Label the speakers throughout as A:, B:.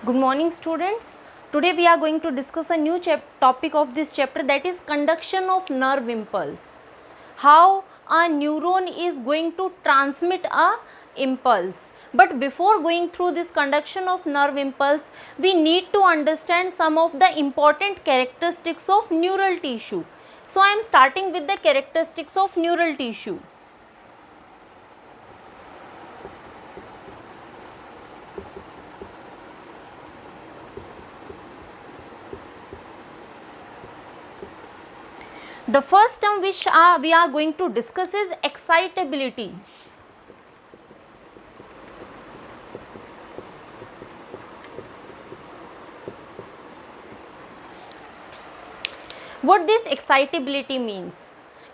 A: Good morning, students. Today we are going to discuss a new topic of this chapter, that is conduction of nerve impulse. How a neuron is going to transmit a impulse. But before going through this conduction of nerve impulse, we need to understand some of the important characteristics of neural tissue. So I am starting with the characteristics of neural tissue. The first term which we are going to discuss is excitability. What this excitability means?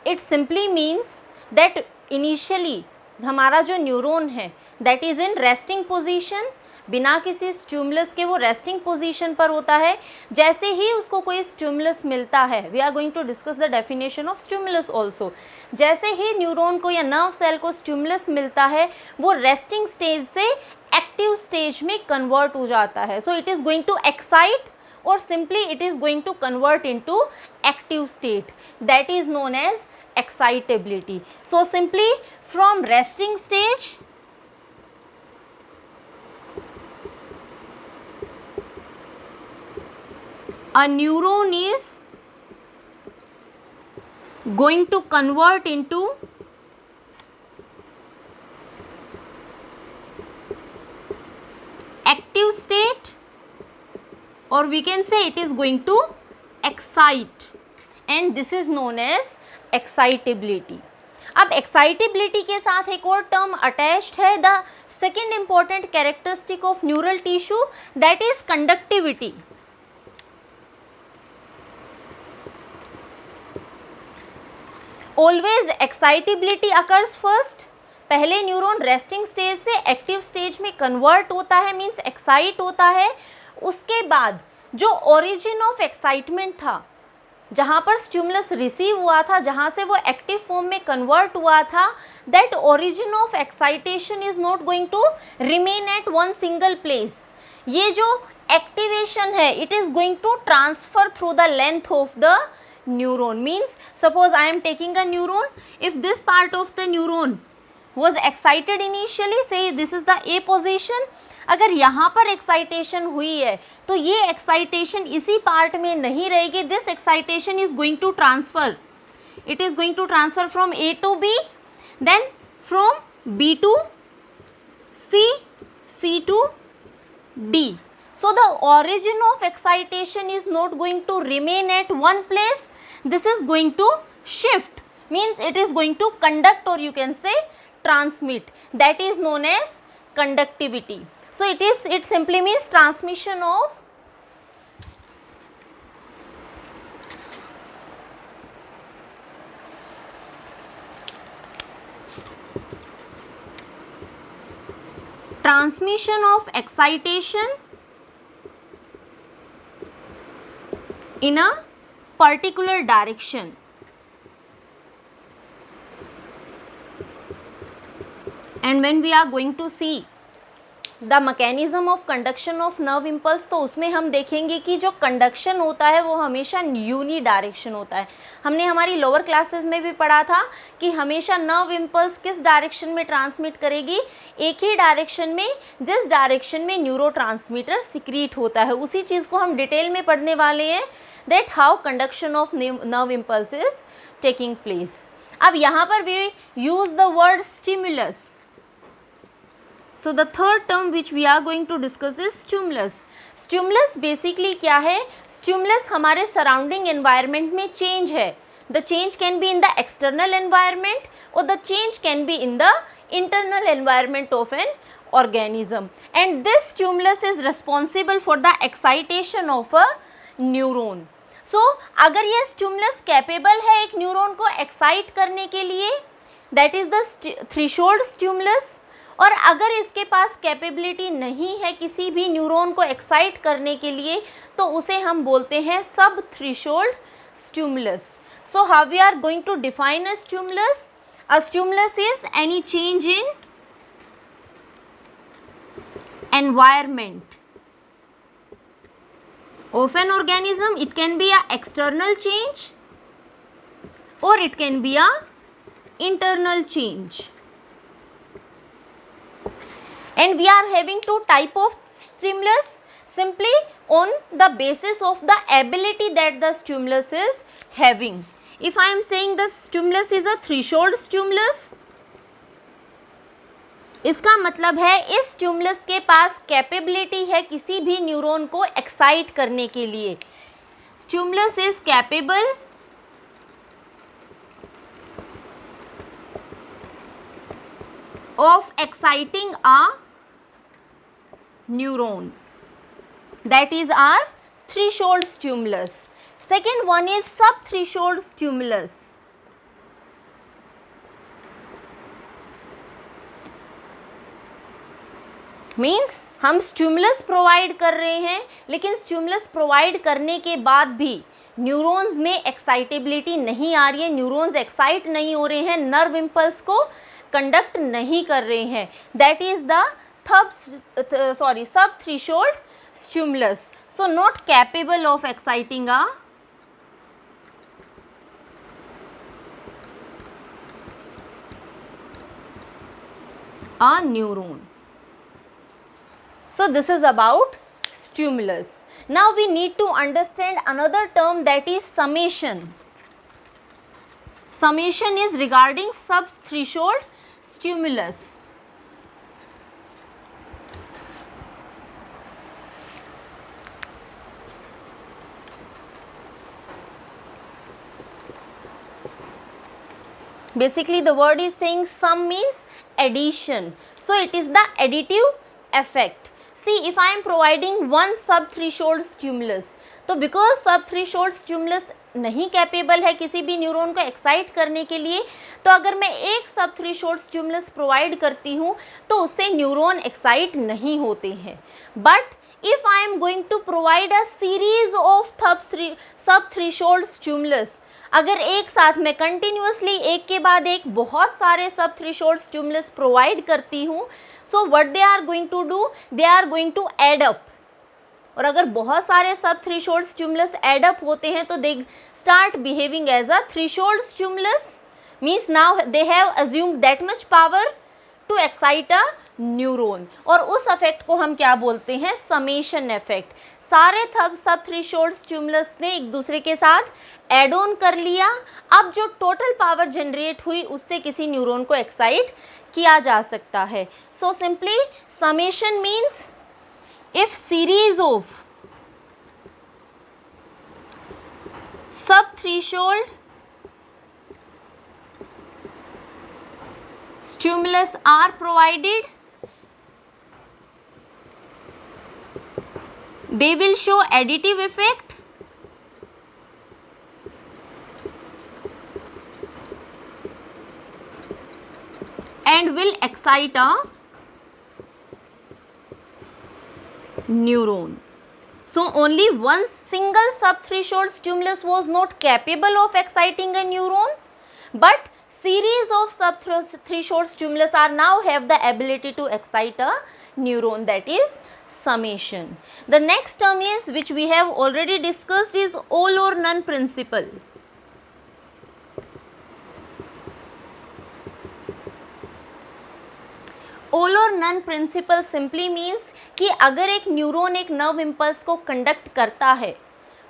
A: It simply means that initially हमारा जो neuron है that is in resting position, बिना किसी stimulus के वो resting position पर होता है. जैसे ही उसको कोई स्टिमुलस मिलता है, we are going to discuss the definition of stimulus also. जैसे ही न्यूरॉन को या नर्व सेल को स्टिमुलस मिलता है, वो रेस्टिंग स्टेज से एक्टिव स्टेज में कन्वर्ट हो जाता है. So it is going to excite or simply it is going to convert into active state, that is known as excitability. So simply from resting stage a neuron is going to convert into active state, or we can say it is going to excite, and this is known as excitability. अब excitability के साथ एक और term attached है, the second important characteristic of neural tissue, that is conductivity. Always excitability occurs first. पहले neuron resting stage से active stage में convert होता है, मीन्स एक्साइट होता है. उसके बाद जो ओरिजिन ऑफ एक्साइटमेंट था, जहाँ पर स्टिमुलस रिसीव हुआ था, जहाँ से वो एक्टिव फॉर्म में कन्वर्ट हुआ था, that origin of excitation is not going to remain at one single place. ये जो एक्टिवेशन है, it is going to transfer through the length of the neuron. Means suppose I am taking a neuron, if this part of the neuron was excited initially, say this is the A position. अगर यहाँ पर excitation हुई है तो ये excitation इसी part में नहीं रहेगी. This excitation is going to transfer, it is going to transfer from A to B, then from B to C, C to D. So the origin of excitation is not going to remain at one place, this is going to shift, means it is going to conduct, or you can say transmit, that is known as conductivity. So it simply means transmission of excitation in a particular direction. And when we are going to see the mechanism of conduction of nerve impulse, तो उसमें हम देखेंगे कि जो conduction होता है वो हमेशा यूनी डायरेक्शन होता है. हमने हमारी लोअर क्लासेस में भी पढ़ा था कि हमेशा नर्व इम्पल्स किस डायरेक्शन में ट्रांसमिट करेगी, एक ही डायरेक्शन में, जिस डायरेक्शन में न्यूरोट्रांसमीटर सिक्रीट होता है. उसी चीज़ को हम डिटेल में पढ़ने वाले हैं, that how conduction of nerve impulse is taking place. अब यहाँ पर we use the word stimulus. So the third term which we are going to discuss is stimulus. Stimulus basically क्या है? Stimulus हमारे surrounding environment में change है. The change can be in the external environment or the change can be in the internal environment of an organism. And this stimulus is responsible for the excitation of a neuron. So अगर ये stimulus capable है एक neuron को excite करने के लिए, that is the threshold stimulus. और अगर इसके पास कैपेबिलिटी नहीं है किसी भी न्यूरॉन को एक्साइट करने के लिए, तो उसे हम बोलते हैं sub threshold stimulus. So how we are going to define a stimulus? A stimulus is any change in environment of an organism, it can be a external change or it can be a internal change. And we are having two type of stimulus simply on the basis of the ability that the stimulus is having. If I am saying the stimulus is a threshold stimulus, इसका मतलब है इस stimulus के पास capability है किसी भी neuron को excite करने के लिए. Stimulus is capable of exciting a neuron. That is our threshold stimulus. Second one is subthreshold stimulus. Means हम स्टिमुलस प्रोवाइड कर रहे हैं, लेकिन स्टिमुलस प्रोवाइड करने के बाद भी न्यूरॉन्स में एक्साइटेबिलिटी नहीं आ रही है, न्यूरॉन्स एक्साइट नहीं हो रहे हैं, नर्व इम्पल्स को कंडक्ट नहीं कर रहे हैं. That is the sub threshold stimulus. So not capable of exciting a neuron. So this is about stimulus. Now we need to understand another term, that is summation. Summation is regarding subthreshold stimulus. Basically the word is saying sum means addition. So it is the additive effect. See, if I am providing one subthreshold stimulus, तो because subthreshold stimulus नहीं capable है किसी भी neuron को excite करने के लिए, तो अगर मैं एक सबथ्रेशोल्ड स्टिमुलस प्रोवाइड करती हूँ तो उससे न्यूरॉन एक्साइट नहीं होते हैं. But if I am going to provide a series of subthreshold stimulus, अगर एक साथ में कंटिन्यूसली एक के बाद एक बहुत सारे सबथ्रेशोल्ड स्टिमुलस प्रोवाइड करती हूँ, so what they are going to do, they are going to add up. और अगर बहुत सारे सबथ्रेशोल्ड स्टिमुलस एड अप होते हैं तो they start behaving as a threshold stimulus. Means now they have assumed that much power to excite a neuron. और उस effect को हम क्या बोलते हैं, समेशन इफेक्ट. सारे सबथ्रेशोल्ड स्टिमुलस ने एक दूसरे के साथ एड ऑन कर लिया. अब जो टोटल पावर जनरेट हुई उससे किसी न्यूरॉन को एक्साइट किया जा सकता है. So simply summation means if series of subthreshold stimulus are provided, they will show additive effect and will excite a neuron. So only one single subthreshold stimulus was not capable of exciting a neuron, but series of subthreshold stimulus are now have the ability to excite a neuron. That is summation. The next term is, which we have already discussed, is all or none principle. All और none principal simply means कि अगर एक neuron एक nerve impulse को conduct करता है,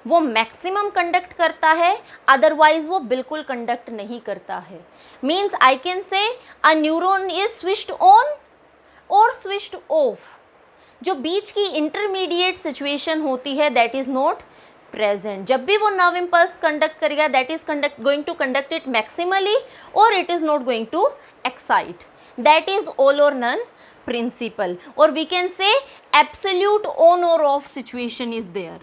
A: वो maximum conduct करता है, अदरवाइज वो बिल्कुल कंडक्ट नहीं करता है. Means I can say a neuron is switched on और स्विच्ड ऑफ. जो बीच की इंटरमीडिएट सिचुएशन होती है दैट इज नॉट प्रेजेंट. जब भी वो नर्व इम्पल्स कंडक्ट करेगा that is going to conduct it maximally और it is not going to excite. That is all or none principle, or we can say absolute on or off situation is there.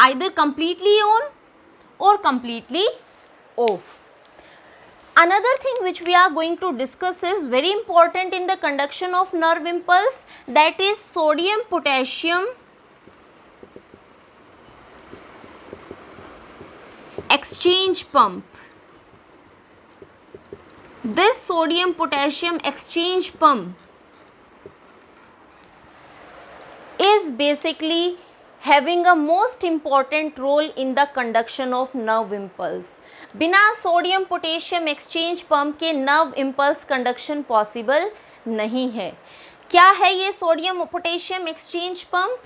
A: Either completely on or completely off. Another thing which we are going to discuss is very important in the conduction of nerve impulse, that is sodium potassium exchange pump. this sodium potassium exchange pump is basically having a most important role in the conduction of nerve impulse. बिना sodium potassium exchange pump के nerve impulse conduction possible नहीं है. क्या है ये sodium potassium exchange pump?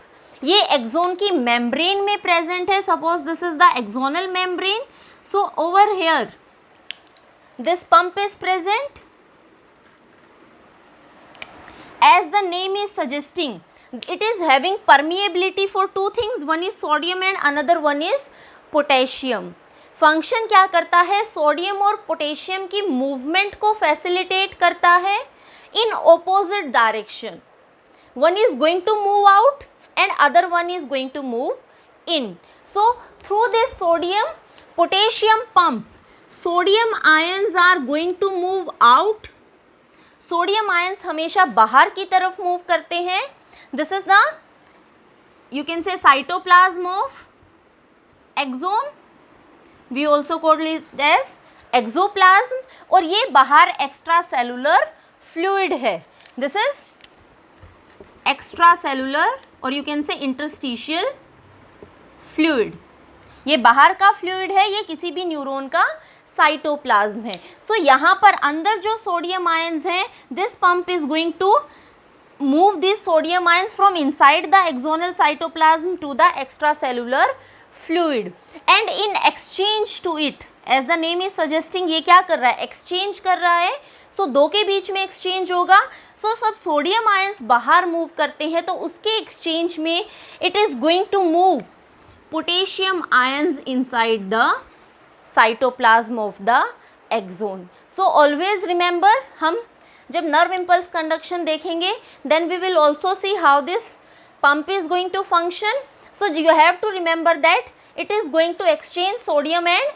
A: ये axon की membrane में प्रेजेंट है. Suppose this is the axonal membrane. So over here this pump is present. As the name is suggesting, it is having permeability for two things. One is sodium and another one is potassium. Function क्या करता है? Sodium और potassium की movement को facilitate करता है in opposite direction. One is going to move out and other one is going to move in. So through this sodium potassium pump, sodium ions are going to move out. Sodium ions हमेशा बाहर की तरफ move करते हैं. This is the, you can say, cytoplasm of axon. We also call it as axoplasm. और ये बाहर extra cellular fluid है. दिस इज एक्स्ट्रा सेलुलर और यू कैन से इंटरस्टिशियल फ्लूइड. ये बाहर का फ्लूइड है, ये किसी भी न्यूरॉन का साइटोप्लाज्म है. सो यहाँ पर अंदर जो सोडियम आयंस हैं, this pump is going to move this sodium ions from inside the axonal cytoplasm to the extracellular fluid and in exchange to it, as the name is suggesting, ये क्या कर रहा है? एक्सचेंज कर रहा है. सो दो के बीच में एक्सचेंज होगा. सो सब सोडियम आयंस बाहर मूव करते हैं, तो उसके एक्सचेंज में it is going to move potassium ions inside the cytoplasm of the axon. So always remember, हम जब नर्व इम्पल्स कंडक्शन देखेंगे then we will also see how this pump is going to function. So you have to remember that it is going to exchange sodium and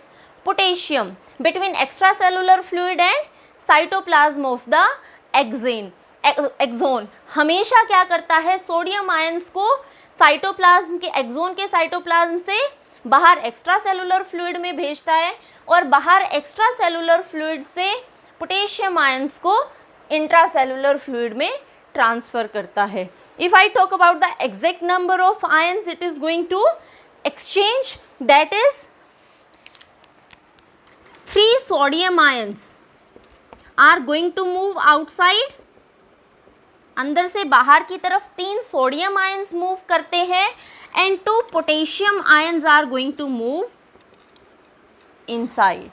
A: potassium between extracellular fluid and cytoplasm of the axon. हमेशा क्या करता है? Sodium ions को cytoplasm के, axon के cytoplasm से बाहर extra cellular fluid में भेजता है और बाहर एक्स्ट्रा सेलुलर फ्लूइड से पोटेशियम आयंस को इंट्रासेलुलर फ्लूइड में ट्रांसफर करता है. If I talk about the exact number of ions it is going to exchange, that is 3 sodium ions are going to move outside. अंदर से बाहर की तरफ 3 सोडियम आयंस मूव करते हैं and 2 potassium ions are going to move inside.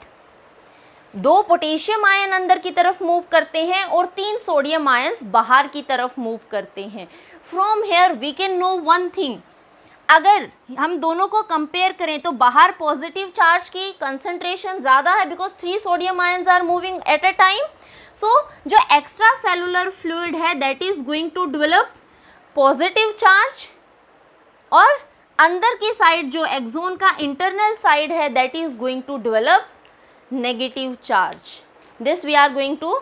A: 2 potassium ion अंदर की तरफ मूव करते हैं और 3 सोडियम आयंस बाहर की तरफ मूव करते हैं. From here we can know one thing. अगर हम दोनों को कंपेयर करें तो बाहर पॉजिटिव चार्ज की कंसंट्रेशन ज़्यादा है because 3 sodium ions are moving at a time. So जो एक्स्ट्रा सेलुलर फ्लूइड है that is going to develop positive charge और अंदर की साइड जो एक्सोन का इंटरनल साइड है that is going to develop negative charge. This we are going to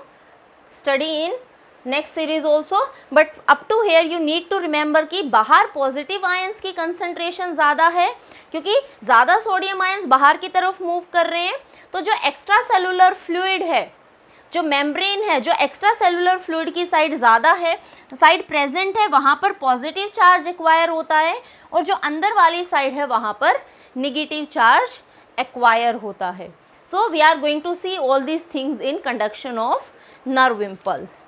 A: study in next series also. But up to here you need to remember कि बाहर positive ions की concentration ज़्यादा है क्योंकि ज़्यादा sodium ions बाहर की तरफ मूव कर रहे हैं. तो जो एक्स्ट्रा सेलुलर फ्लूइड है, जो मेम्ब्रेन है, जो एक्स्ट्रा सेलुलर फ्लूइड की साइड ज़्यादा है, साइड प्रेजेंट है, वहाँ पर पॉजिटिव चार्ज एक्वायर होता है और जो अंदर वाली साइड है वहाँ पर नेगेटिव चार्ज एक्वायर होता है. So we are going to see all these things in conduction of nerve impulse.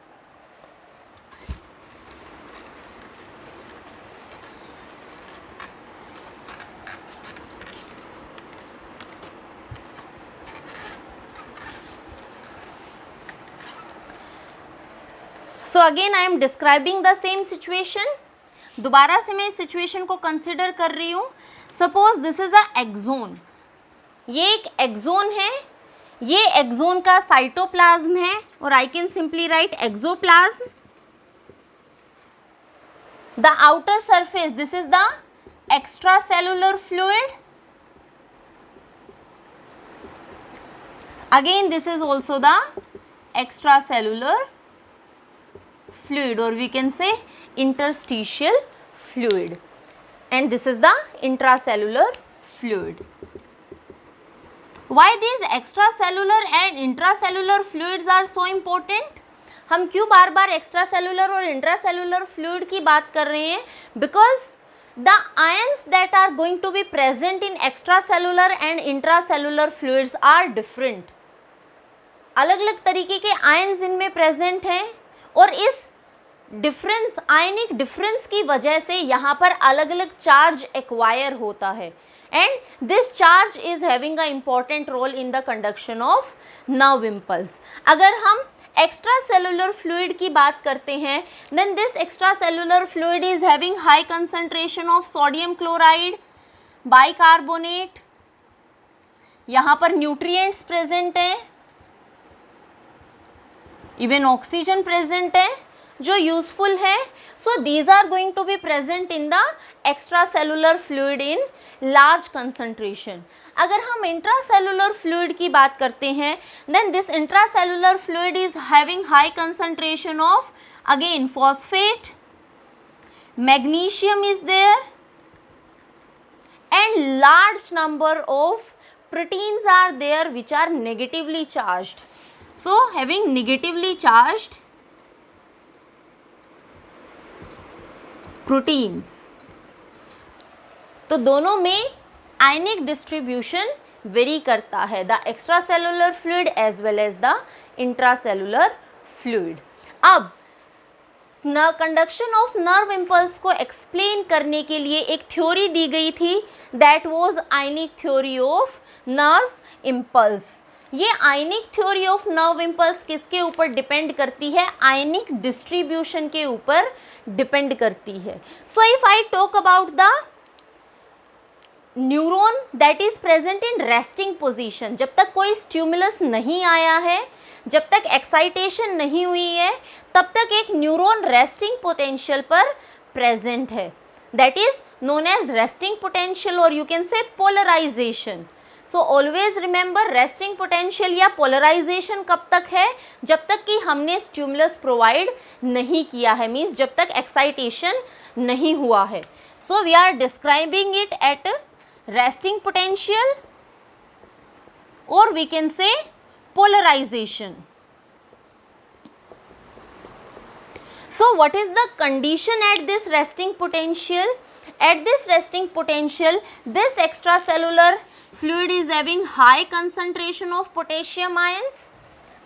A: So again I am describing the same situation. दोबारा से मैं इस सिचुएशन को कंसिडर कर रही हूँ. Suppose this is a axon. ये एक एक्सोन है, ये एक्सोन का साइटोप्लाज्म है और I can simply write axoplasm. The outer surface, this is the extra cellular fluid. Again this is also the extra cellular fluid or we can say interstitial fluid and this is the intracellular fluid. Why these extra cellular and intra cellular fluids are so important? हम क्यों बार बार extra cellular और intra cellular fluid की बात कर रहे हैं? Because the ions that are going to be present in extra cellular and intra cellular fluids are different. अलग अलग तरीके के आयंस इनमें प्रेजेंट हैं और इस डिफरेंस, आयनिक डिफरेंस की वजह से यहाँ पर अलग अलग चार्ज एक्वायर होता है, and this charge is having a important role in the conduction of nerve impulse. अगर हम एक्स्ट्रा सेलुलर फ्लूइड की बात करते हैं, then this extra cellular fluid is having high concentration of sodium chloride, bicarbonate, यहाँ पर न्यूट्रिएंट्स प्रेजेंट हैं, even oxygen present है जो यूजफुल है. So these are going to be present in the extra cellular fluid in large concentration. अगर हम intra cellular fluid की बात करते हैं, then this intra cellular fluid is having high concentration of again phosphate, magnesium is there, and large number of proteins are there which are negatively charged. So having negatively charged proteins, तो दोनों में आयनिक distribution vary करता है, the extra cellular fluid as well as the intra cellular fluid. अब conduction of nerve impulse को explain करने के लिए एक थ्योरी दी गई थी, that was ionic theory of nerve impulse. ये ionic theory of nerve impulse किसके ऊपर डिपेंड करती है? आयनिक डिस्ट्रीब्यूशन के ऊपर डिपेंड करती है. So if I talk about the neuron that is present in resting position, जब तक कोई स्टिमुलस नहीं आया है, जब तक एक्साइटेशन नहीं हुई है, तब तक एक न्यूरॉन रेस्टिंग पोटेंशियल पर प्रेजेंट है, that is known as resting potential और you can say polarization. So always remember resting potential या पोलराइजेशन कब तक है? जब तक कि हमने स्टिमुलस प्रोवाइड नहीं किया है, मीन्स जब तक एक्साइटेशन नहीं हुआ है. So we are describing it at resting potential और we can say polarization. So what is the condition at this resting potential? At this resting potential, this extracellular fluid is having high concentration of potassium ions.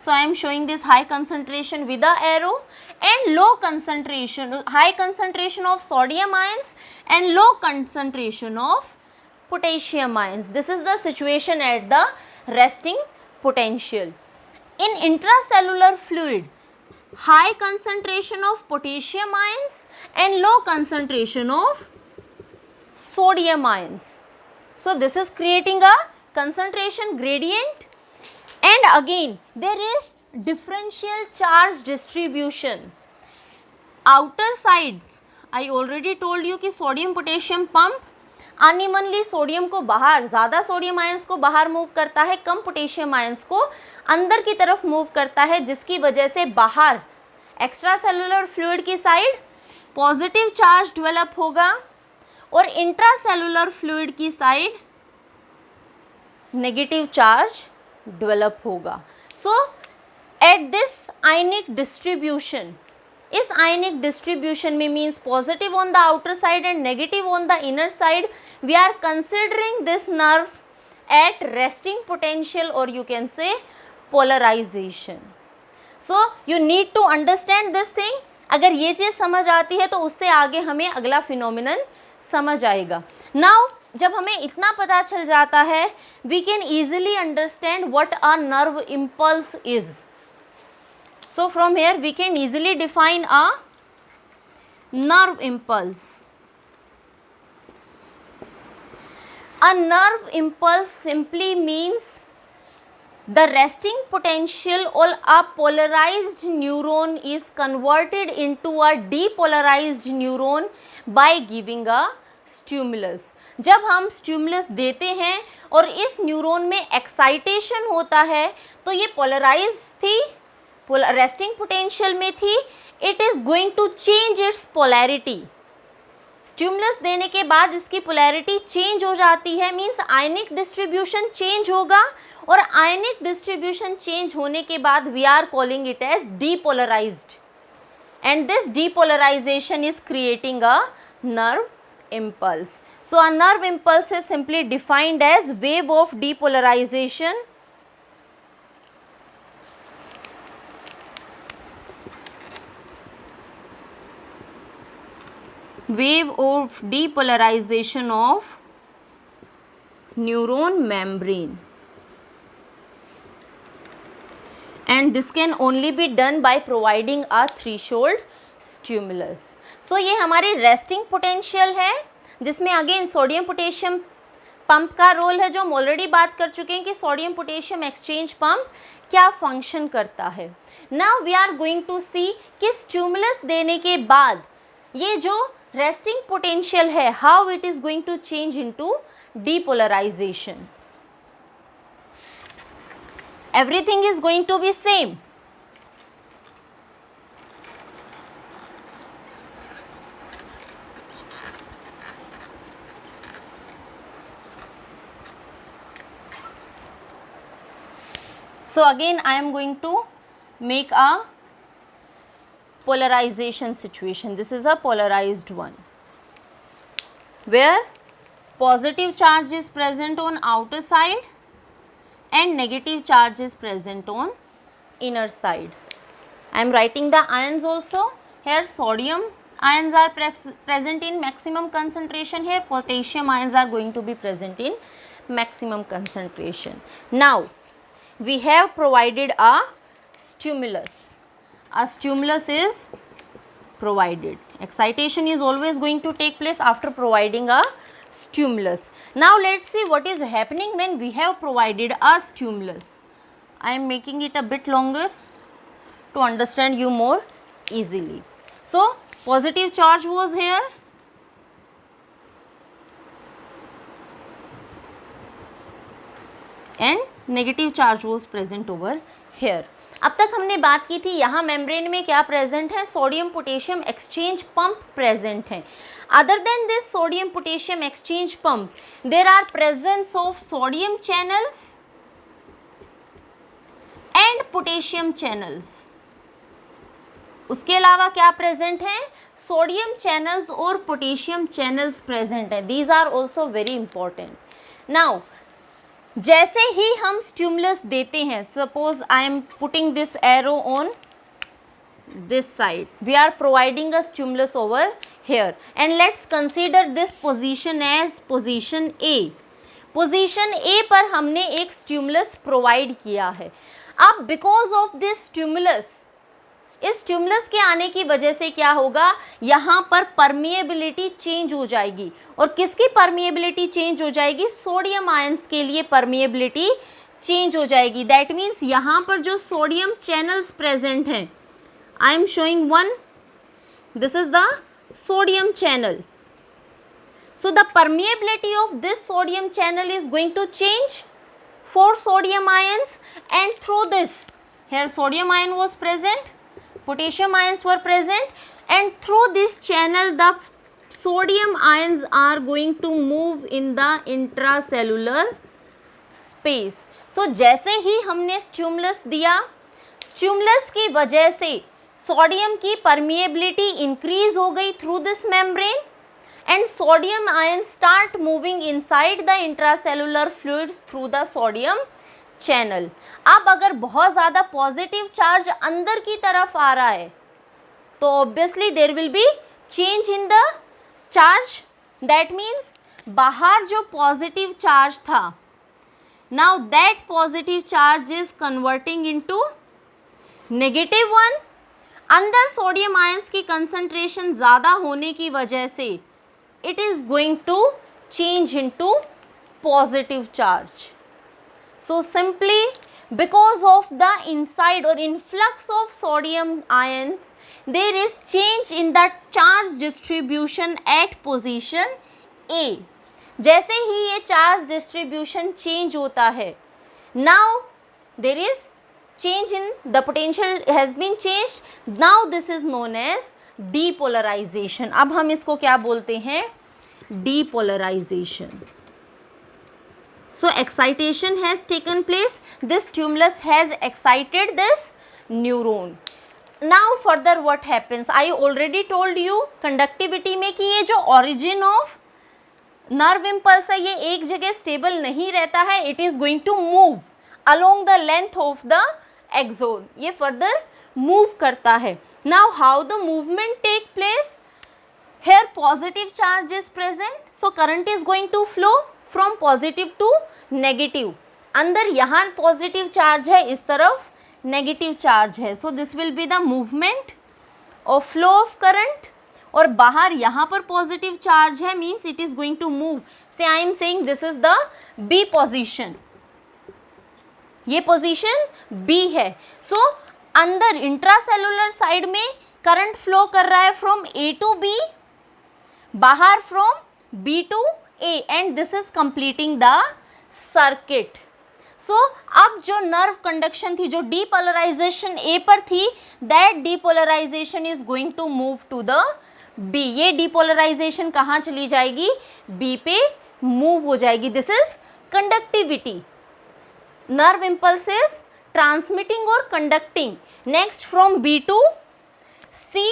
A: So I am showing this high concentration with the arrow, and low concentration, high concentration of sodium ions and low concentration of potassium ions. This is the situation at the resting potential. In intracellular fluid, high concentration of potassium ions and low concentration of sodium ions. So this is creating a concentration gradient, and again there is differential charge distribution. Outer side, I already told you कि sodium potassium pump unevenly sodium को बाहर, ज़्यादा sodium ions को बाहर move करता है, कम potassium ions को अंदर की तरफ मूव करता है, जिसकी वजह से बाहर एक्स्ट्रा सेलुलर फ्लूइड की साइड पॉजिटिव चार्ज डेवलप होगा और इंट्रा सेलुलर फ्लूइड की साइड नेगेटिव चार्ज डेवलप होगा. So at this ionic distribution, इस आयनिक डिस्ट्रीब्यूशन में means positive on the outer side and negative on the inner side, we are considering this nerve at resting potential और you can say polarization. So you need to understand this thing. अगर ये चीज़ समझ आती है तो उससे आगे हमें अगला फिनोमिनन समझ आएगा. नाउ जब हमें इतना पता चल जाता है, we can easily understand what a nerve impulse is. So from here we can easily define a nerve impulse. A nerve impulse simply means the resting potential or a polarized neuron is converted into a depolarized neuron by giving a stimulus. जब हम stimulus देते हैं और इस neuron में excitation होता है तो ये पोलराइज थी, रेस्टिंग पोटेंशियल में थी, it is going to change its polarity. Stimulus देने के बाद इसकी पोलैरिटी चेंज हो जाती है, मीन्स आयनिक डिस्ट्रीब्यूशन चेंज होगा और आयनिक डिस्ट्रीब्यूशन चेंज होने के बाद we are calling it as depolarized, and this depolarization is creating a nerve impulse. So a nerve impulse is simply defined as wave of depolarization of neuron membrane, and this can only be done by providing a threshold stimulus. So ये हमारी resting potential है जिसमें again sodium potassium pump का role है, जो हम already बात कर चुके हैं कि सोडियम पोटेशियम एक्सचेंज पंप क्या फंक्शन करता है. Now we are going to see कि स्टिमुलस देने के बाद ये जो रेस्टिंग पोटेंशियल है how it is going to change into depolarization. Everything is going to be same. So again I am going to make a polarization situation. This is a polarized one where positive charge is present on outer side and negative charge is present on inner side. I am writing the ions also. Here sodium ions are present in maximum concentration. Here potassium ions are going to be present in maximum concentration. Now we have provided a stimulus. A stimulus is provided. Excitation is always going to take place after providing a stimulus. Now let's see what is happening when we have provided a stimulus. I am making it a bit longer to understand you more easily. So positive charge was here, and negative charge was present over here. अब तक हमने बात की थी यहाँ membrane में क्या present है, sodium potassium exchange pump present है. Other than this sodium potassium exchange pump there are presence of sodium channels and potassium channels. उसके अलावा क्या प्रेजेंट है, सोडियम चैनल्स और पोटेशियम चैनल्स प्रेजेंट है. These are also very important. Now जैसे ही हम स्टिमुलस देते हैं, suppose I am putting this arrow on this side, we are providing a stimulus over here and let's consider this position as position A. Position A पर हमने एक stimulus provide किया है. अब बिकॉज ऑफ दिस स्टिमुलस, इस stimulus के आने की वजह से क्या होगा, यहाँ पर परमिएबिलिटी चेंज हो जाएगी. और किसकी परमिएबिलिटी चेंज हो जाएगी, सोडियम आयंस के लिए परमिएबिलिटी चेंज हो जाएगी. दैट मीन्स यहाँ पर जो सोडियम चैनल्स प्रेजेंट हैं, I am showing one, this is the sodium channel. So the permeability of this sodium channel is going to change for sodium ions, and through this, here sodium ion was present, potassium ions were present, and through this channel the sodium ions are going to move in the intracellular space. So जैसे ही हमने stimulus दिया, stimulus की वजह से sodium की permeability increase हो गई through this membrane, and sodium ion start moving inside the intracellular fluids through the sodium channel. अब अगर बहुत ज़्यादा पॉजिटिव चार्ज अंदर की तरफ आ रहा है तो obviously there will be change in the charge. That means बाहर जो पॉजिटिव चार्ज था, now that positive charge is converting into negative one. अंदर सोडियम आयंस की कंसंट्रेशन ज़्यादा होने की वजह से it is going to change into positive charge. So simply because of the inside or influx of sodium ions, there is change in the charge distribution at position A. जैसे ही ये charge distribution change होता है, now there is change in the potential has been changed. Now this is known as depolarization. अब हम इसको क्या बोलते हैं, depolarization. So excitation has taken place. This stimulus has excited this neuron. Now further what happens? I already told you conductivity में कि ये जो origin of nerve impulse है ये एक जगह stable नहीं रहता है. It is going to move along the length of the axon. ये further move करता है. Now how the movement take place? Here positive charge is present, so current is going to flow from positive to negative. अंदर यहाँ positive charge है, इस तरफ negative charge है, so this will be the movement of flow of current. और बाहर यहाँ पर positive charge है, means it is going to move. Say I am saying this is the B position. ये position B है. So अंदर intracellular side में current flow कर रहा है from A to B, बाहर from B to A, and this is completing the circuit. So अब जो nerve conduction थी, जो depolarization A पर थी, that depolarization is going to move to the B. ये depolarization कहाँ चली जाएगी? B पे move हो जाएगी. This is conductivity. Nerve impulse is transmitting or conducting. Next from B to C,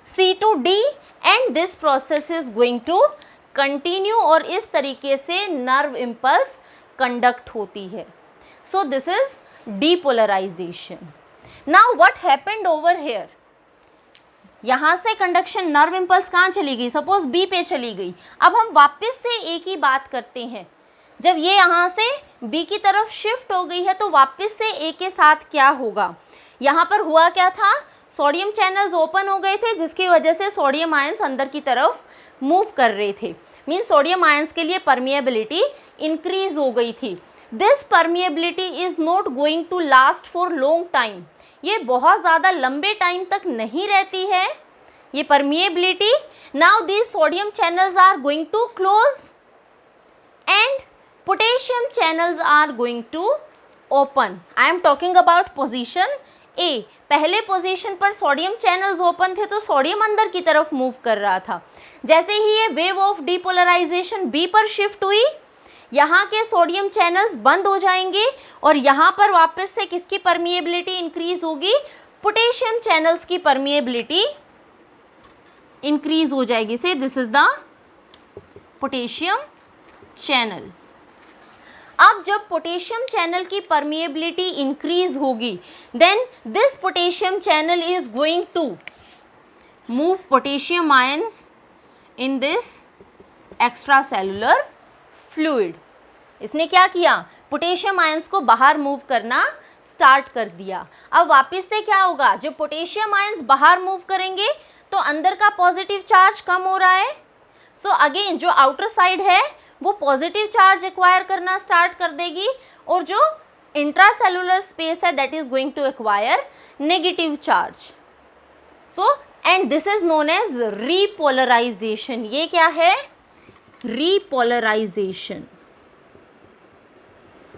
A: C to D, and this process is going to continue. और इस तरीके से nerve impulse conduct होती है. So this is depolarization. Now what happened over here? यहाँ से conduction nerve impulse कहाँ चली गई? Suppose B पे चली गई. अब हम वापस से एक ही बात करते हैं. जब ये यहाँ से B की तरफ शिफ्ट हो गई है तो वापस से A के साथ क्या होगा? यहाँ पर हुआ क्या था? सोडियम चैनल्स ओपन हो गए थे, जिसकी वजह से सोडियम आयंस अंदर की तरफ मूव कर रहे थे. मीन्स सोडियम आयंस के लिए परमिएबिलिटी इंक्रीज हो गई थी. This permeability is not going to last for long time. ये बहुत ज़्यादा लंबे टाइम तक नहीं रहती है ये permeability. Now these sodium channels are going to close and potassium channels are going to open. I am talking about position A. पहले पोजीशन पर सोडियम चैनल्स ओपन थे तो सोडियम अंदर की तरफ मूव कर रहा था. जैसे ही ये वेव ऑफ डीपोलराइजेशन बी पर शिफ्ट हुई, यहाँ के सोडियम चैनल्स बंद हो जाएंगे और यहाँ पर वापस से किसकी परमिएबिलिटी इंक्रीज होगी? पोटेशियम चैनल्स की परमिएबिलिटी इंक्रीज हो जाएगी. Say this is the potassium channel. अब जब पोटेशियम चैनल की परमिएबिलिटी इंक्रीज होगी, then this potassium channel is going to move potassium ions in this extra cellular fluid. इसने क्या किया? पोटेशियम आयंस को बाहर मूव करना स्टार्ट कर दिया. अब वापस से क्या होगा? जब पोटेशियम आयंस बाहर मूव करेंगे तो अंदर का पॉजिटिव चार्ज कम हो रहा है. सो अगेन जो आउटर साइड है वो पॉजिटिव चार्ज एक्वायर करना स्टार्ट कर देगी और जो इंट्रासेलुलर स्पेस है that is going to acquire negative charge. So and this is known as repolarization. ये क्या है? रीपोलराइजेशन.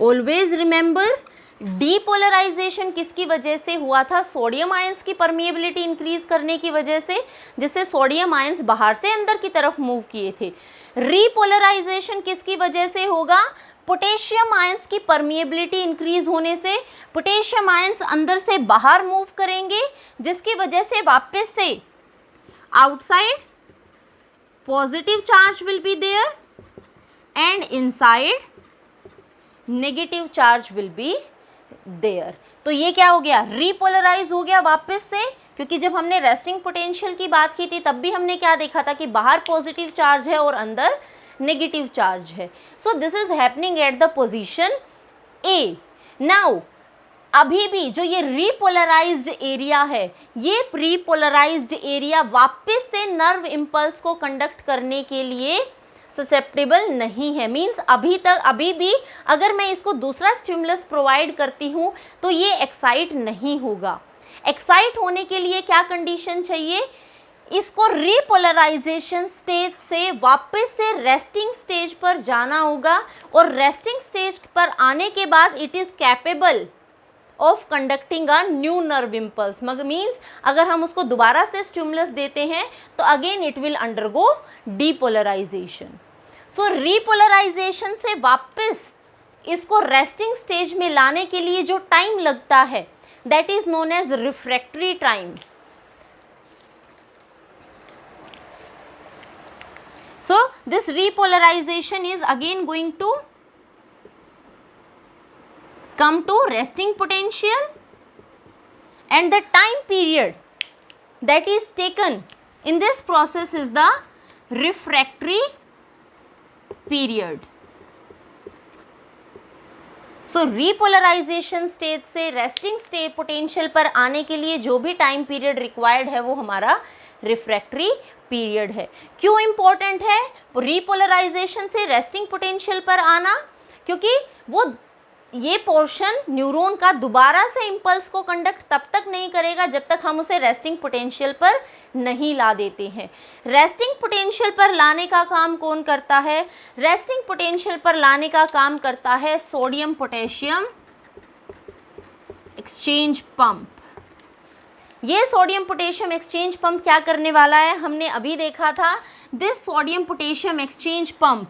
A: ऑलवेज रिमेंबर, डीपोलराइजेशन किसकी वजह से हुआ था? सोडियम आयंस की परमिएबिलिटी इंक्रीज करने की वजह से, जिससे सोडियम आयंस बाहर से अंदर की तरफ मूव किए थे. रीपोलराइजेशन किसकी वजह से होगा? पोटेशियम आयंस की परमिएबिलिटी इंक्रीज होने से पोटेशियम आयंस अंदर से बाहर मूव करेंगे, जिसकी वजह से वापस से outside positive charge will be there and inside negative charge will be there. तो ये क्या हो गया? रीपोलराइज हो गया वापस से. क्योंकि जब हमने रेस्टिंग पोटेंशियल की बात की थी तब भी हमने क्या देखा था कि बाहर पॉजिटिव चार्ज है और अंदर नेगेटिव चार्ज है. So this is happening at the position A. Now अभी भी जो ये रीपोलराइज्ड एरिया है, ये रीपोलराइज्ड एरिया वापस से नर्व इम्पल्स को कंडक्ट करने के लिए ससेप्टेबल नहीं है. मींस अभी भी अगर मैं इसको दूसरा स्टिमुलस प्रोवाइड करती हूँ तो ये एक्साइट नहीं होगा. एक्साइट होने के लिए क्या कंडीशन चाहिए? इसको रीपोलराइजेशन स्टेज से वापस से रेस्टिंग स्टेज पर जाना होगा और रेस्टिंग स्टेज पर आने के बाद it is capable of conducting a new nerve impulse. Means अगर हम उसको दोबारा से स्टिमुलस देते हैं तो again it will undergo depolarization. So repolarization से वापस इसको रेस्टिंग स्टेज में लाने के लिए जो टाइम लगता है that is known as refractory time. So this repolarization is again going to come to resting potential, and the time period that is taken in this process is the refractory period. So repolarization state से resting state potential पर आने के लिए जो भी time period required है वो हमारा refractory पीरियड है. क्यों इंपॉर्टेंट है रीपोलराइजेशन से रेस्टिंग पोटेंशियल पर आना? क्योंकि वो ये पोर्शन न्यूरॉन का दोबारा से इम्पल्स को कंडक्ट तब तक नहीं करेगा जब तक हम उसे रेस्टिंग पोटेंशियल पर नहीं ला देते हैं. रेस्टिंग पोटेंशियल पर लाने का काम कौन करता है? रेस्टिंग पोटेंशियल पर लाने का काम करता है सोडियम पोटेशियम एक्सचेंज पंप. ये सोडियम पोटेशियम एक्सचेंज पंप क्या करने वाला है? हमने अभी देखा था. This sodium potassium exchange pump,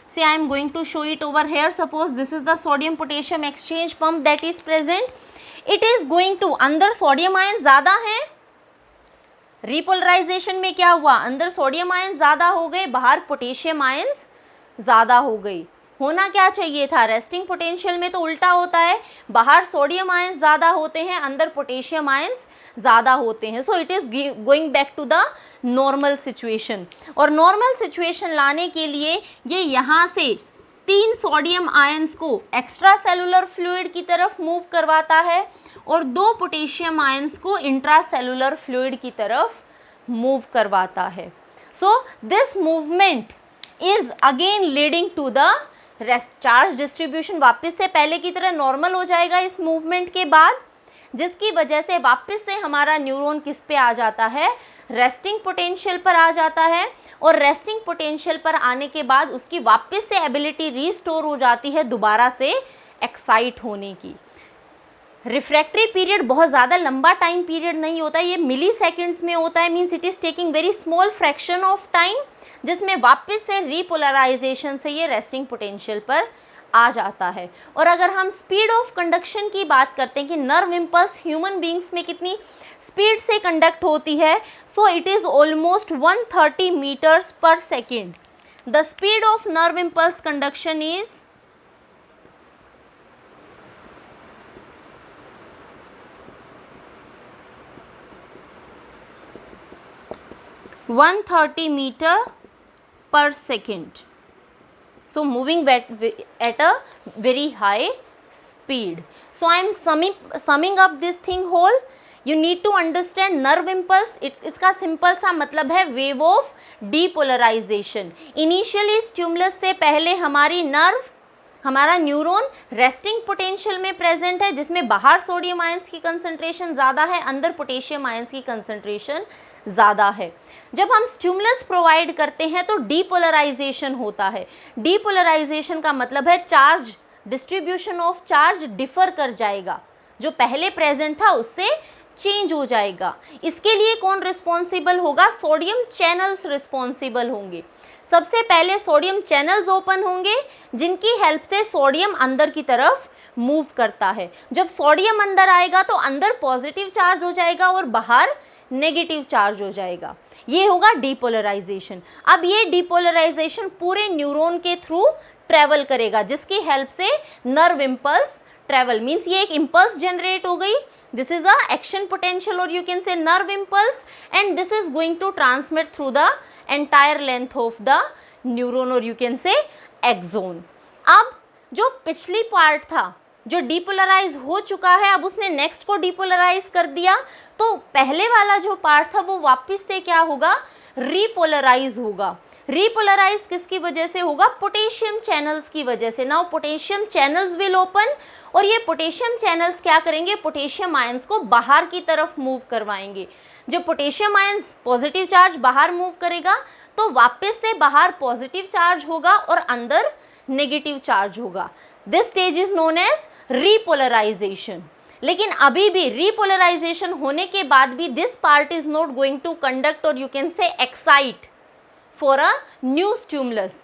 A: say I am going to show it over here. Suppose this is the sodium potassium exchange pump that is present. It is going to, अंदर sodium ion ज़्यादा है. Repolarisation में क्या हुआ? अंदर sodium ion ज़्यादा हो गए, बाहर पोटेशियम आयन्स ज़्यादा हो गई. होना क्या चाहिए था? रेस्टिंग पोटेंशियल में तो उल्टा होता है, बाहर सोडियम आयन्स ज़्यादा होते हैं, अंदर पोटेशियम आयन्स ज़्यादा होते हैं. So it is going back to the normal situation. और नॉर्मल सिचुएशन लाने के लिए ये यहाँ से 3 सोडियम आयन्स को एक्स्ट्रा सेलुलर फ्लूइड की तरफ मूव करवाता है और 2 पोटेशियम आयन्स को इंट्रा सेलुलर फ्लूइड की तरफ मूव करवाता है. So this movement is again leading to the charge distribution. वापस से पहले की तरह नॉर्मल हो जाएगा इस मूवमेंट के बाद, जिसकी वजह से वापस से हमारा न्यूरॉन किस पे आ जाता है? रेस्टिंग पोटेंशियल पर आ जाता है. और रेस्टिंग पोटेंशियल पर आने के बाद उसकी वापस से एबिलिटी रीस्टोर हो जाती है दोबारा से एक्साइट होने की. रिफ्रैक्टरी पीरियड बहुत ज़्यादा लंबा टाइम पीरियड नहीं होता है, ये मिली सेकेंड्स में होता है. Means it is taking very small fraction of time, जिसमें वापस से रीपोलराइजेशन से ये रेस्टिंग पोटेंशियल पर आ जाता है. और अगर हम स्पीड ऑफ कंडक्शन की बात करते हैं कि नर्व इम्पल्स ह्यूमन बींग्स में कितनी स्पीड से कंडक्ट होती है, so it is almost 130 metres पर second. The speed of nerve impulse conduction is 130 meter per second. So moving at a very high speed. So I am summing up this thing whole. You need to understand nerve impulse. इसका simple सा मतलब है wave of depolarization. Initially stimulus से पहले हमारा neuron resting potential में present है, जिसमें बाहर सोडियम आयंस की कंसंट्रेशन ज़्यादा है, अंदर पोटेशियम आयंस की कंसंट्रेशन ज़्यादा है. जब हम स्टिमुलस प्रोवाइड करते हैं तो डीपोलराइजेशन होता है. डीपोलराइजेशन का मतलब है charge distribution of charge differ कर जाएगा, जो पहले प्रेजेंट था उससे चेंज हो जाएगा. इसके लिए कौन रिस्पॉन्सिबल होगा? सोडियम चैनल्स रिस्पॉन्सिबल होंगे. सबसे पहले सोडियम चैनल्स ओपन होंगे, जिनकी हेल्प से सोडियम अंदर की तरफ मूव करता है. जब सोडियम अंदर आएगा तो अंदर पॉजिटिव चार्ज हो जाएगा और बाहर नेगेटिव चार्ज हो जाएगा. ये होगा डीपोलराइजेशन. अब ये डीपोलराइजेशन पूरे न्यूरॉन के थ्रू ट्रेवल करेगा, जिसकी हेल्प से नर्व इम्पल्स ट्रेवल. मीन्स ये एक इम्पल्स जनरेट हो गई. This is a action potential or you can say nerve impulse, and this is going to transmit through the entire length of the neuron or you can say axon. अब जो पिछली part था जो depolarise हो चुका है, अब उसने नेक्स्ट को डीपोलराइज कर दिया, तो पहले वाला जो पार्ट था वो वापस से क्या होगा? रीपोलराइज होगा. रीपोलराइज किसकी वजह से होगा? पोटेशियम चैनल्स की वजह से. Now potassium channels will open, और ये पोटेशियम चैनल्स क्या करेंगे? पोटेशियम आयंस को बाहर की तरफ मूव करवाएंगे. जब पोटेशियम आयंस पॉजिटिव चार्ज बाहर मूव करेगा तो वापस से बाहर पॉजिटिव चार्ज होगा और अंदर नेगेटिव चार्ज होगा. This stage is known as repolarization. लेकिन अभी भी रीपोलराइजेशन होने के बाद भी this part is not going to conduct और you can say excite for a new stimulus.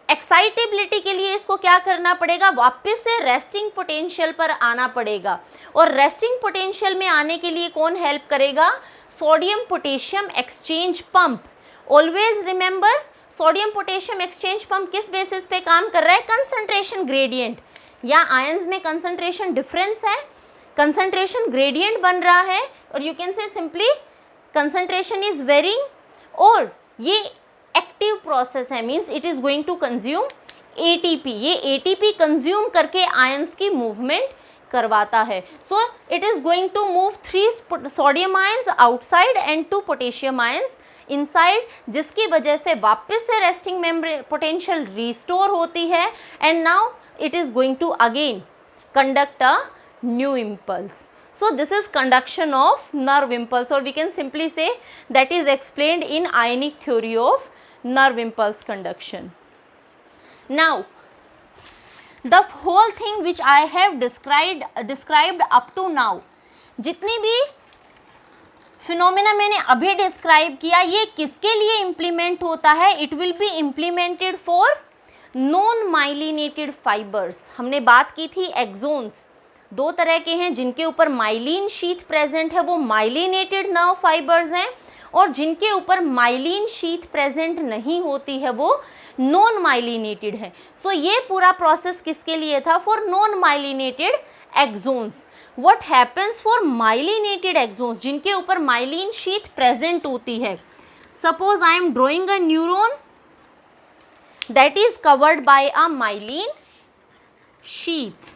A: Excitability के लिए इसको क्या करना पड़ेगा, वापस से रेस्टिंग पोटेंशियल पर आना पड़ेगा। और रेस्टिंग पोटेंशियल में आने के लिए कौन हेल्प करेगा, sodium potassium exchange pump. Always remember, sodium potassium exchange pump किस बेसिस पे काम कर रहा है, कंसंट्रेशन ग्रेडियंट, या आयंस में कंसंट्रेशन डिफरेंस है, कंसंट्रेशन ग्रेडियंट बन रहा है, और you can say simply concentration is varying, और ये एक्टिव प्रोसेस है, means it is going to consume ATP. ये एटीपी कंज्यूम करके आयंस की मूवमेंट करवाता है। So it is going to move 3 sodium ions outside and 2 potassium ions inside, जिसकी वजह से वापस से रेस्टिंग मेम्ब्रेन पोटेंशियल रिस्टोर होती है, and now it is going to again conduct a new impulse. So this is conduction of nerve impulse, or we can simply say that is explained in ionic theory of nerve impulse conduction. Now the whole thing which I have described up to now, जितनी भी phenomena मैंने अभी describe किया, ये किसके लिए implement होता है, it will be implemented for non myelinated fibres. हमने बात की थी एक्सोन्स 2 तरह के हैं, जिनके ऊपर माइलिन शीथ प्रेजेंट है वो माइलिनेटेड नर्व फाइबर्स हैं, और जिनके ऊपर माइलिन शीथ प्रेजेंट नहीं होती है वो नॉन माइलिनेटेड है। सो ये पूरा प्रोसेस किसके लिए था, for non myelinated exons. What happens for myelinated exons, जिनके ऊपर माइलिन शीथ प्रेजेंट होती है। Suppose I am drawing a neuron that is covered by a myelin sheath.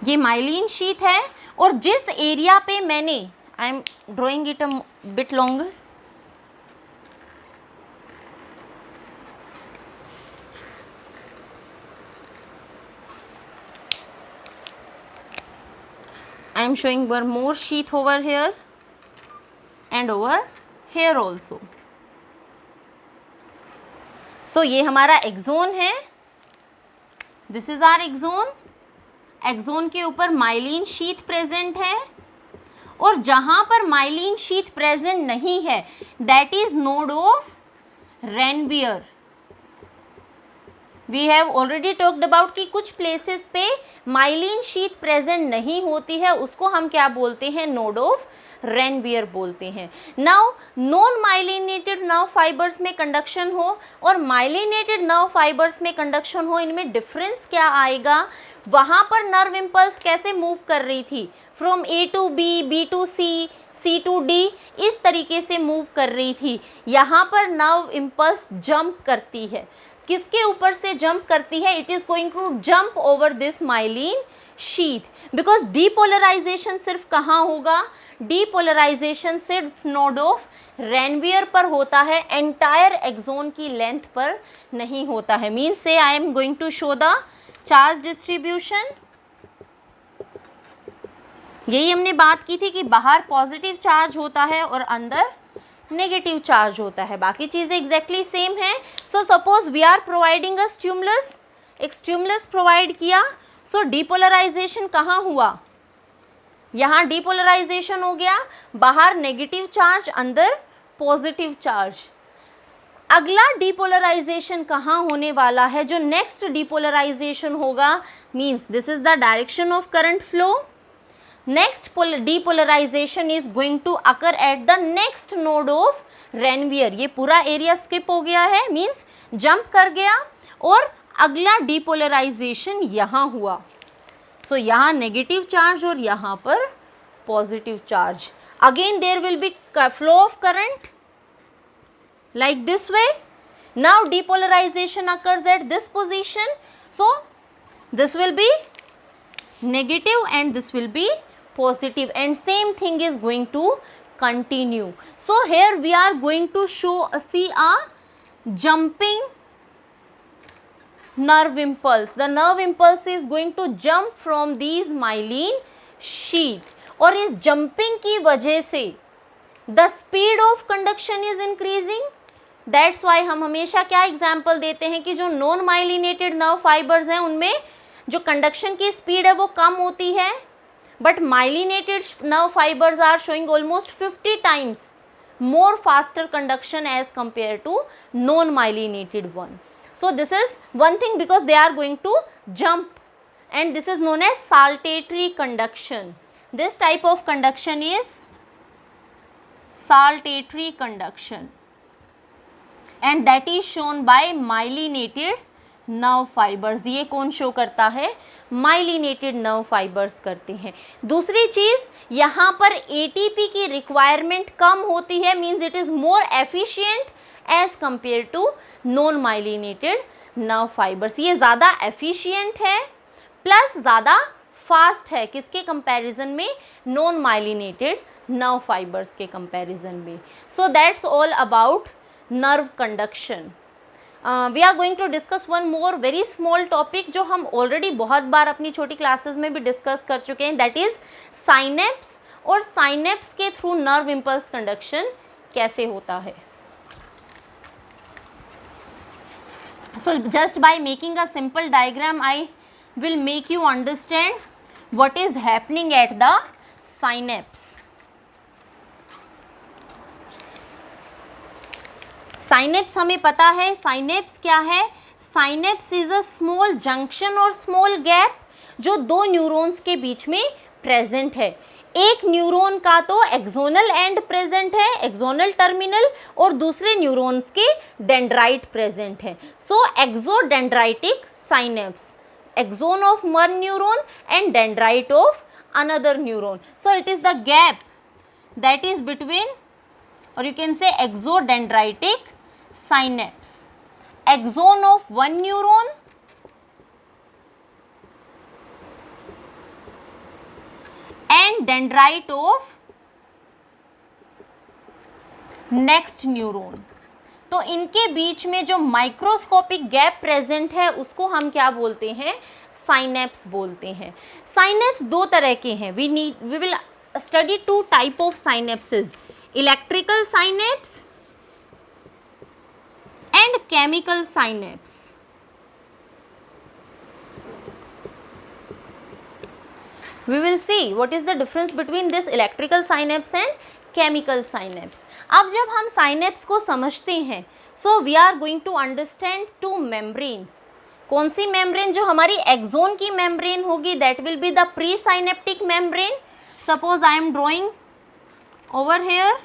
A: ये माइलिन शीथ है, और जिस एरिया पे मैंने, आई am drawing it a bit longer, I am showing one more sheath over here and over here also. So ये हमारा axon है, this is our axon. Axon के ऊपर माइलिन शीथ प्रेजेंट है, और जहां पर माइलिन शीथ प्रेजेंट नहीं है that is node of Ranvier. We have already talked about कि कुछ प्लेसेस पे माइलिन शीथ प्रेजेंट नहीं होती है, उसको हम क्या बोलते हैं, नोड ऑफ रेनवियर बोलते हैं। Now non myelinated nerve fibres में कंडक्शन हो और माइलिनेटेड नर्व फाइबर्स में कंडक्शन हो, इनमें डिफरेंस क्या आएगा, वहां पर नर्व इम्पल्स कैसे मूव कर रही थी, from A to B, B to C, C to D, इस तरीके से मूव कर रही थी। यहाँ पर नर्व इम्पल्स जंप करती है, किसके ऊपर से जंप करती है, it is going to jump over this myelin sheath, because depolarization सिर्फ कहाँ होगा, डीपोलराइजेशन सिर्फ नोड ऑफ रेनवियर पर होता है, एंटायर एक्सोन की लेंथ पर नहीं होता है। Means say I am going to show the charge distribution. यही हमने बात की थी कि बाहर पॉजिटिव चार्ज होता है और अंदर नेगेटिव चार्ज होता है, बाकी चीज़ें एग्जैक्टली सेम है। So suppose we are providing a stimulus, एक स्टिमुलस प्रोवाइड किया, सो डीपोलराइजेशन कहाँ हुआ, यहाँ डीपोलराइजेशन हो गया, बाहर नेगेटिव चार्ज अंदर पॉजिटिव चार्ज। अगला डीपोलराइजेशन कहाँ होने वाला है, जो नेक्स्ट डीपोलराइजेशन होगा, means this is the direction of current flow, next depolarization is going to occur at the next node of Ranvier. ये पूरा एरिया स्किप हो गया है, मीन्स जंप कर गया, और अगला डीपोलराइजेशन यहाँ हुआ। सो यहाँ नेगेटिव चार्ज और यहाँ पर positive charge. Again there will be flow of current like this way. Now depolarization occurs at this position, so this will be negative and this will be positive, and same thing is going to continue. So here we are going to see a jumping nerve impulse. The nerve impulse is going to jump from these myelin sheath, और इस jumping की वजह से the speed of conduction is increasing. That's why हम हमेशा क्या example देते हैं कि जो नॉन माइलिनेटेड नर्व फाइबर्स हैं उनमें जो कंडक्शन की स्पीड है वो कम होती है, but myelinated nerve fibres are showing almost 50 times more faster conduction as compared to non-myelinated one. So this is one thing, because they are going to jump, and this is known as saltatory conduction. This type of conduction is saltatory conduction, and that is shown by myelinated nerve fibers. ये कौन show करता है? Myelinated nerve fibres करते हैं. दूसरी चीज़, यहाँ पर ATP की रिक्वायरमेंट कम होती है, means it is more efficient as compare to non myelinated nerve fibres. ये ज़्यादा एफिशिएंट है प्लस ज़्यादा फास्ट है. किसके कंपैरिजन में? नॉन माइलिनेटेड नर्व फाइबर्स के कंपैरिजन में. So that's all about nerve conduction. We are going to discuss one more very small topic, जो हम ऑलरेडी बहुत बार अपनी छोटी क्लासेस में भी डिस्कस कर चुके हैं, दैट इज साइनेप्स. और साइनेप्स के थ्रू नर्व इम्पल्स कंडक्शन कैसे होता है. So just by making a simple diagram I will make you understand what is happening at the synapse. Synapse हमें पता है. synapse क्या है? synapse is a small junction और small gap जो दो न्यूरॉन्स के बीच में प्रेजेंट है. एक न्यूरॉन का तो एक्सोनल एंड प्रेजेंट है, एक्सोनल टर्मिनल, और दूसरे न्यूरॉन्स के डेंड्राइट प्रेजेंट है. सो एक्सोडेंड्राइटिक synapse, axon of one neuron and dendrite of another neuron. So it is the gap that is between, or you can say exodendritic synapse, axon of one neuron and dendrite of next neuron. तो इनके बीच में जो microscopic gap present है उसको हम क्या बोलते हैं? साइनेप्स बोलते हैं. साइनेप्स दो तरह के हैं. We will study two type of synapses, electrical synapse and chemical synapse. We will see what is the difference between this electrical synapse and chemical synapse. अब जब हम साइनेप्स को समझते हैं, so we are going to understand two membranes. कौन सी membrane? जो हमारी एक्सोन की मेम्ब्रेन होगी, that will be the pre synaptic membrane. Suppose I am drawing over here.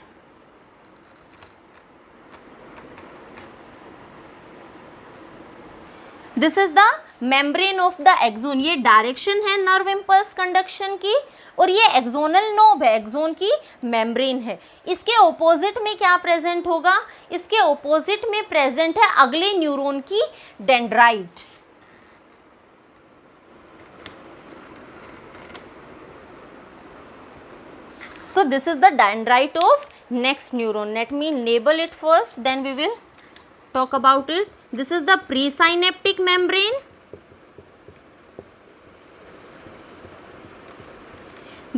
A: This is the membrane of the axon. ये direction है nerve impulse conduction की, और ये एक्सोनल नोब है, एक्सोन की मेम्ब्रेन है. इसके ऑपोजिट में क्या प्रेजेंट होगा? इसके ऑपोजिट में प्रेजेंट है अगले न्यूरॉन की dendrite. So this is the dendrite of next neuron. Let me label it first, then we will talk about it. This is the presynaptic membrane.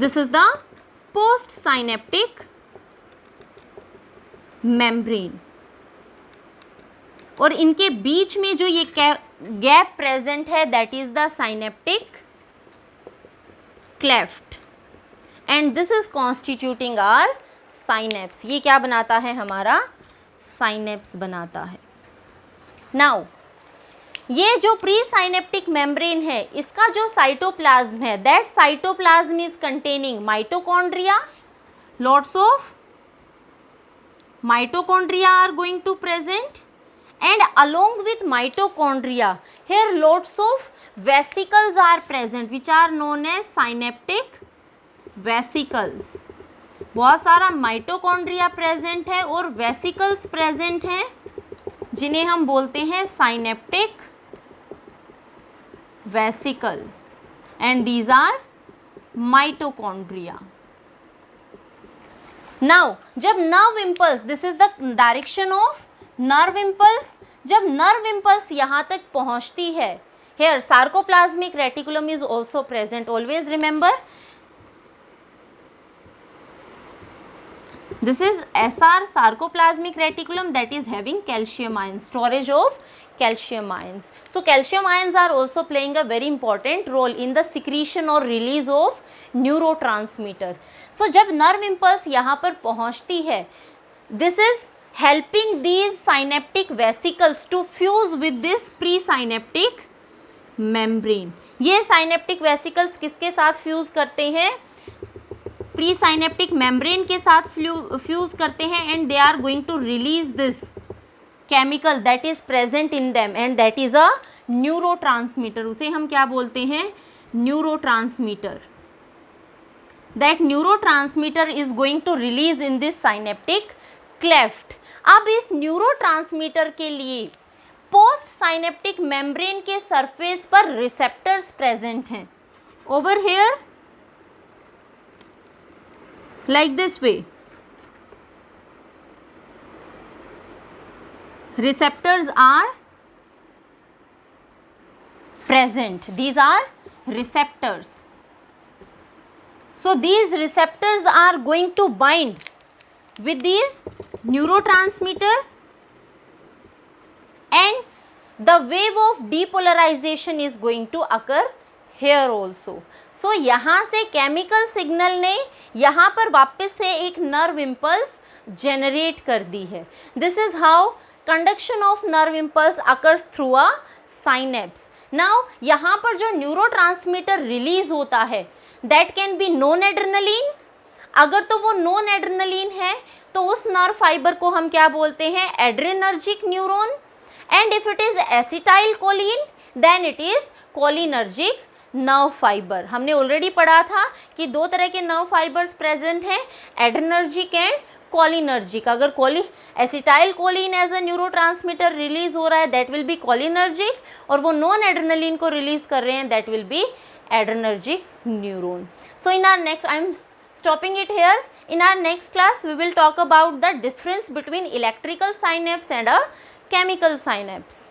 A: This is the postsynaptic membrane. और इनके बीच में जो ये gap present है, that is the synaptic cleft, and this is constituting our synapse. ये क्या बनाता है? हमारा साइनेप्स बनाता है. नाउ ये जो प्री साइनेप्टिक मेम्ब्रेन है, इसका जो साइटोप्लाज्म है, that cytoplasm is containing mitochondria. Lots of mitochondria are going to present, and along with mitochondria here lots of vesicles are present which are known as synaptic vesicles. बहुत सारा mitochondria present है और vesicles present हैं, जिन्हें हम बोलते हैं synaptic vesicle, and these are mitochondria. Now जब nerve impulse, this is the direction of nerve impulse, जब नर्व इम्पल्स यहाँ तक पहुँचती है, here sarcoplasmic reticulum is also present. Always remember this is SR, sarcoplasmic reticulum, that is having calcium ions, storage of calcium ions. So calcium ions are also playing a very important role in the secretion or release of neurotransmitter. So जब nerve impulse यहाँ पर पहुँचती है, this is helping these synaptic vesicles to fuse with this presynaptic membrane. ये synaptic vesicles किसके साथ fuse करते हैं? प्रीसाइनेप्टिक मेम्ब्रेन के साथ फ्यूज करते हैं, and they are going to release this chemical that is present in them, and that is a neurotransmitter. उसे हम क्या बोलते हैं? Neurotransmitter. That neurotransmitter is going to release in this synaptic cleft. अब इस न्यूरोट्रांसमीटर के लिए पोस्ट साइनेप्टिक मेम्ब्रेन के सरफेस पर रिसेप्टर्स प्रेजेंट हैं. Over here like this way, receptors are present. These are receptors. So these receptors are going to bind with these neurotransmitter, and the wave of depolarization is going to occur here also. सो यहाँ से chemical signal ने यहाँ पर वापस से एक nerve impulse generate कर दी है. This is how conduction of nerve impulse occurs through a synapse. Now यहाँ पर जो न्यूरोट्रांसमीटर रिलीज होता है that can be non adrenaline. अगर तो वो नॉन एड्रेनलिन है तो उस नर्व फाइबर को हम क्या बोलते हैं? Adrenergic neuron. And if it is acetyl choline then it is cholinergic nerve fibre. हमने ऑलरेडी पढ़ा था कि दो तरह के नर्व फाइबर्स प्रेजेंट हैं, एड्रेनर्जिक एंड कोलिनर्जिक. अगर acetyl choline as a neurotransmitter release हो रहा है दैट विल बी कोलिनर्जिक, और वो नॉन एड्रेनलिन को रिलीज कर रहे हैं that will be adrenergic neuron. So in our next, I am stopping it here. In our next class we will talk about the difference between electrical synapse and a chemical synapse.